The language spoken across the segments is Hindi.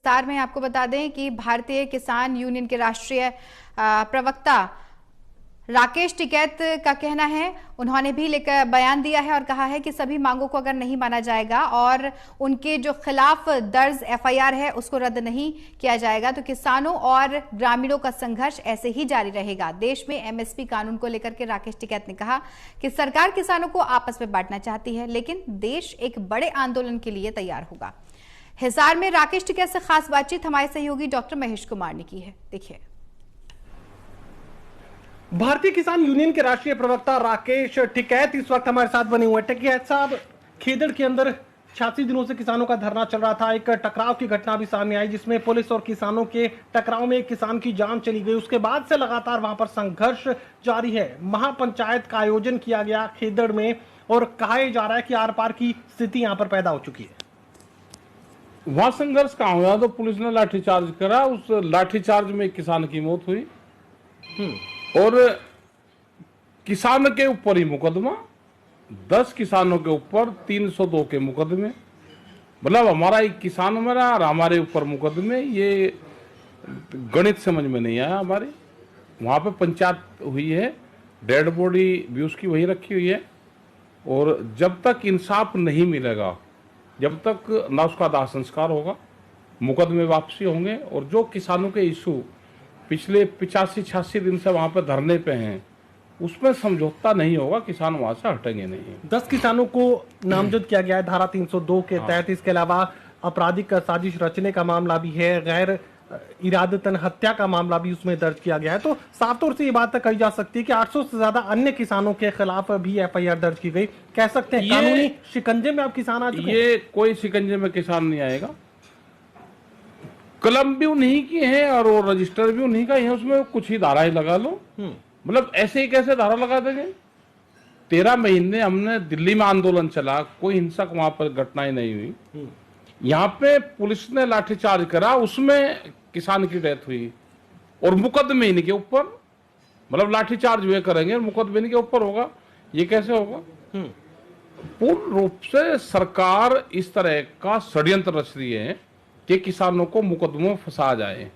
विस्तार में आपको बता दें कि भारतीय किसान यूनियन के राष्ट्रीय प्रवक्ता राकेश टिकैत का कहना है, उन्होंने भी लेकर बयान दिया है और कहा है कि सभी मांगों को अगर नहीं माना जाएगा और उनके जो खिलाफ दर्ज एफआईआर है उसको रद्द नहीं किया जाएगा तो किसानों और ग्रामीणों का संघर्ष ऐसे ही जारी रहेगा। देश में एमएसपी कानून को लेकर के राकेश टिकैत ने कहा कि सरकार किसानों को आपस में बांटना चाहती है, लेकिन देश एक बड़े आंदोलन के लिए तैयार होगा। हिसार में राकेश टिकैत से खास बातचीत हमारे सहयोगी डॉक्टर महेश कुमार ने की है, देखिए। भारतीय किसान यूनियन के राष्ट्रीय प्रवक्ता राकेश टिकैत इस वक्त हमारे साथ बने हुए हैं। टिकैत साहब, खेदड़ के अंदर 86 दिनों से किसानों का धरना चल रहा था। एक टकराव की घटना भी सामने आई जिसमें पुलिस और किसानों के टकराव में एक किसान की जान चली गई। उसके बाद से लगातार वहां पर संघर्ष जारी है। महापंचायत का आयोजन किया गया खेदड़ में और कहा जा रहा है कि आर पार की स्थिति यहाँ पर पैदा हो चुकी है। वहां संघर्ष कहाँ हुआ? तो पुलिस ने लाठीचार्ज करा, उस लाठीचार्ज में एक किसान की मौत हुई और किसान के ऊपर ही मुकदमा, 10 किसानों के ऊपर 302 के मुकदमे, मतलब हमारा एक किसान मरा और हमारे ऊपर मुकदमे। ये गणित समझ में नहीं आया हमारे। वहाँ पे पंचायत हुई है, डेड बॉडी भी उसकी वहीं रखी हुई है और जब तक इंसाफ नहीं मिलेगा, जब तक ना उसका दाह संस्कार होगा, मुकदमे वापसी होंगे और जो किसानों के इशू पिछले 85-86 दिन से वहां पर धरने पे हैं उसमें समझौता नहीं होगा, किसान वहां से हटेंगे नहीं। 10 किसानों को नामजद किया गया है धारा 302 के तहत। इसके अलावा आपराधिक साजिश रचने का मामला भी है, गैर इरादतन हत्या का मामला भी उसमें दर्ज किया गया है। तो साफ तौर से ये बात कही जा सकती है कि 800 से ज्यादा अन्य किसानों के खिलाफ भी एफआईआर दर्ज की गई। कह सकते हैं कानूनी शिकंजे में अब किसान आ चुके हैं। ये कोई शिकंजे में किसान नहीं आएगा। कलम भी उन्हीं की है और वो रजिस्टर भी उन्हीं का ही है, उसमें कुछ ही धारा ही लगा लो। मतलब ऐसे ही कैसे धारा लगा देंगे? 13 महीने हमने दिल्ली में आंदोलन चला, कोई हिंसक वहां पर घटनाएं नहीं हुई। यहाँ पे पुलिस ने लाठीचार्ज करा, उसमें किसान की डेथ हुई और मुकदमे इनके ऊपर, मतलब लाठीचार्ज वे करेंगे और मुकदमे इनके ऊपर होगा। ये कैसे होगा? पूर्ण रूप से सरकार इस तरह का षड्यंत्र रच रही है कि किसानों को मुकदमों में फंसा जाए।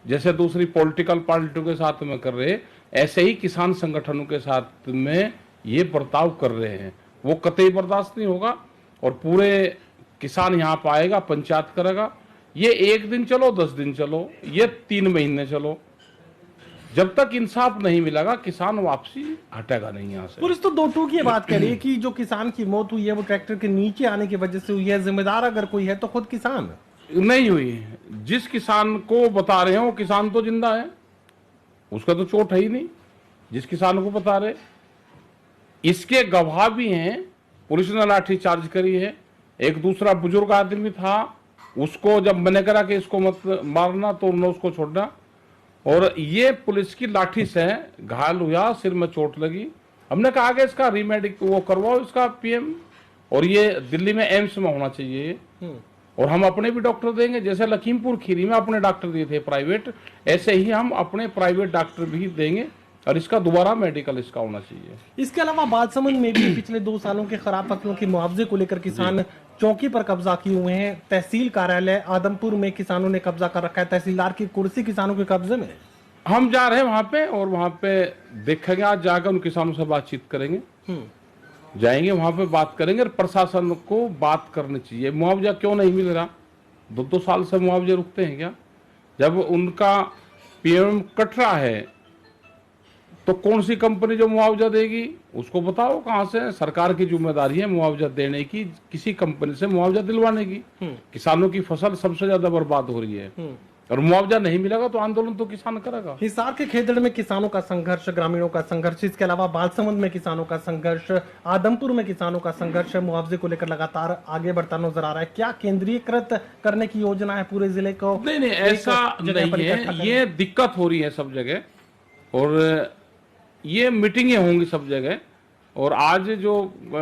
जैसे दूसरी पॉलिटिकल पार्टियों के साथ में कर रहे, ऐसे ही किसान संगठनों के साथ में ये बर्ताव कर रहे हैं। वो कतई बर्दाश्त नहीं होगा और पूरे किसान यहाँ पर आएगा, पंचायत करेगा। ये 1 दिन चलो, 10 दिन चलो, ये 3 महीने चलो, जब तक इंसाफ नहीं मिलेगा किसान वापसी हटेगा नहीं यहाँ से। पुलिस तो 2 की बात कर रही है कि जो किसान की मौत हुई है वो ट्रैक्टर के नीचे आने की वजह से हुई है। जिम्मेदार अगर कोई है तो खुद किसान नहीं हुई। जिस किसान को बता रहे हैं वो किसान तो जिंदा है, उसका तो चोट है ही नहीं। जिस किसान को बता रहे, इसके गवाह भी हैं। पुलिस ने लाठी चार्ज करी है। एक दूसरा बुजुर्ग आदमी था, उसको जब मैंने करा कि इसको मत मारना तो उन्होंने उसको छोड़ना और ये पुलिस की लाठी से घायल हुआ, सिर में चोट लगी। हमने कहा कि इसका रीमेडिक वो करवाओ, इसका पीएम, और ये दिल्ली में एम्स में होना चाहिए और हम अपने भी डॉक्टर देंगे। जैसे लखीमपुर खीरी में अपने डॉक्टर दिए थे प्राइवेट, ऐसे ही हम अपने प्राइवेट डॉक्टर भी देंगे और इसका दोबारा मेडिकल इसका होना चाहिए। इसके अलावा बालसमंद में भी पिछले 2 सालों के खराब फसलों के मुआवजे को लेकर किसान चौकी पर कब्जा किए हुए हैं। तहसील कार्यालय आदमपुर में किसानों ने कब्जा कर रखा है। तहसीलदार की कुर्सी किसानों के कब्जे में। हम जा रहे हैं वहां पे और वहां पे देखेंगे, आज जाकर उन किसानों से बातचीत करेंगे, जाएंगे वहां पे बात करेंगे। प्रशासन को बात करनी चाहिए, मुआवजा क्यों नहीं मिल रहा? 2-2 साल से मुआवजे रुकते हैं क्या? जब उनका पीएम कट रहा है तो कौन सी कंपनी जो मुआवजा देगी उसको बताओ कहां से? सरकार की जिम्मेदारी है मुआवजा देने की, किसी कंपनी से मुआवजा दिलवाने की। किसानों की फसल सबसे ज्यादा बर्बाद हो रही है और मुआवजा नहीं मिलेगा तो आंदोलन तो किसान करेगा। हिसार के खेदड़ में किसानों का संघर्ष, ग्रामीणों का संघर्ष, इसके अलावा बालसमंद में किसानों का संघर्ष, आदमपुर में किसानों का संघर्ष मुआवजे को लेकर लगातार आगे बढ़ता नजर आ रहा है। क्या केंद्रीयकृत करने की योजना है पूरे जिले को? नहीं, ऐसा नहीं है। ये दिक्कत हो रही है सब जगह और ये मीटिंगें होंगी सब जगह और आज जो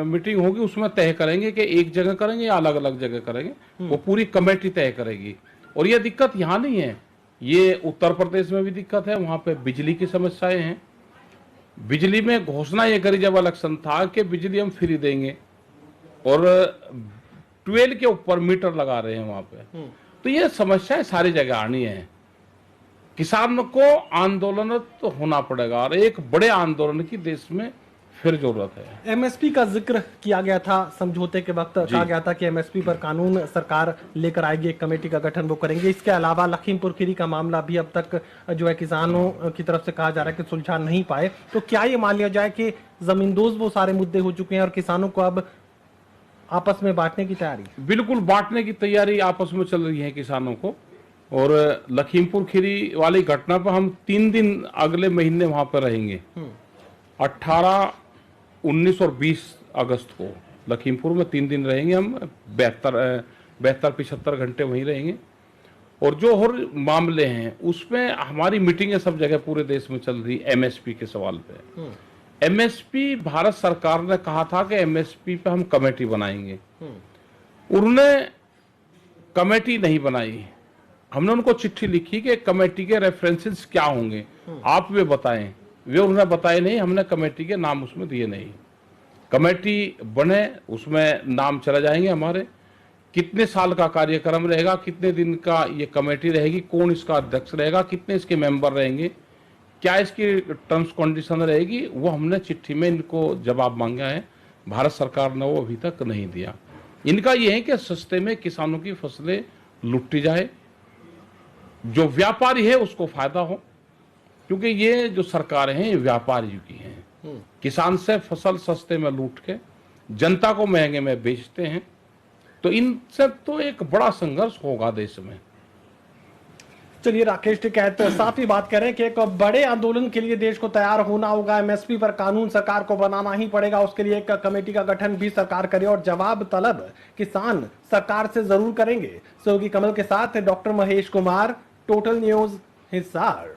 मीटिंग होगी उसमें तय करेंगे कि एक जगह करेंगे या अलग अलग जगह करेंगे। वो पूरी कमेटी तय करेगी। और ये दिक्कत यहाँ नहीं है, ये उत्तर प्रदेश में भी दिक्कत है। वहां पे बिजली की समस्याएं हैं। बिजली में घोषणा ये करी जब इलेक्शन था कि बिजली हम फ्री देंगे और 12 के ऊपर मीटर लगा रहे हैं वहां पे। तो ये समस्याएं सारी जगह आनी है। किसानों को आंदोलन तो होना पड़ेगा और एक बड़े आंदोलन की देश में फिर जरूरत है। एमएसपी का जिक्र किया गया था, समझौते के वक्त कहा गया था कि एमएसपी पर कानून सरकार लेकर आएगी, एक कमेटी का गठन वो करेंगे। इसके अलावा लखीमपुर खीरी का मामला भी अब तक जो है किसानों की तरफ से कहा जा रहा है कि सुलझा नहीं पाए। तो क्या ये मान लिया जाए कि जमींदोज वो सारे मुद्दे हो चुके हैं और किसानों को अब आपस में बांटने की तैयारी? बिल्कुल, बांटने की तैयारी आपस में चल रही है किसानों को। और लखीमपुर खीरी वाली घटना पर हम 3 दिन अगले महीने वहां पर रहेंगे। 18, 19 और 20 अगस्त को लखीमपुर में 3 दिन रहेंगे हम। 72-75 घंटे वहीं रहेंगे। और जो और मामले हैं उसमें हमारी मीटिंगें सब जगह पूरे देश में चल रही। एमएसपी के सवाल पे, एमएसपी भारत सरकार ने कहा था कि एमएसपी पे हम कमेटी बनाएंगे। उन्होंने कमेटी नहीं बनाई। हमने उनको चिट्ठी लिखी कि कमेटी के रेफरेंसेस क्या होंगे, आप वे बताएं। वे उन्होंने बताए नहीं। हमने कमेटी के नाम उसमें दिए नहीं। कमेटी बने, उसमें नाम चले जाएंगे हमारे, कितने साल का कार्यक्रम रहेगा, कितने दिन का ये कमेटी रहेगी, कौन इसका अध्यक्ष रहेगा, कितने इसके मेंबर रहेंगे, क्या इसकी टर्म्स कंडीशन रहेगी, वो हमने चिट्ठी में इनको जवाब मांगा है। भारत सरकार ने वो अभी तक नहीं दिया। इनका ये है कि सस्ते में किसानों की फसलें लूटी जाए, जो व्यापारी है उसको फायदा हो, क्योंकि ये जो सरकारें हैं ये व्यापारियों की हैं। किसान से फसल सस्ते में लूट के जनता को महंगे में बेचते हैं। तो इनसे तो एक बड़ा संघर्ष होगा देश में। चलिए, राकेश टिकैत साफ ही बात करें कि एक बड़े आंदोलन के लिए देश को तैयार होना होगा। एमएसपी पर कानून सरकार को बनाना ही पड़ेगा। उसके लिए एक कमेटी का गठन भी सरकार करे और जवाब तलब किसान सरकार से जरूर करेंगे। सहयोगी कमल के साथ doctor Mahesh Kumar, total news, Hisar.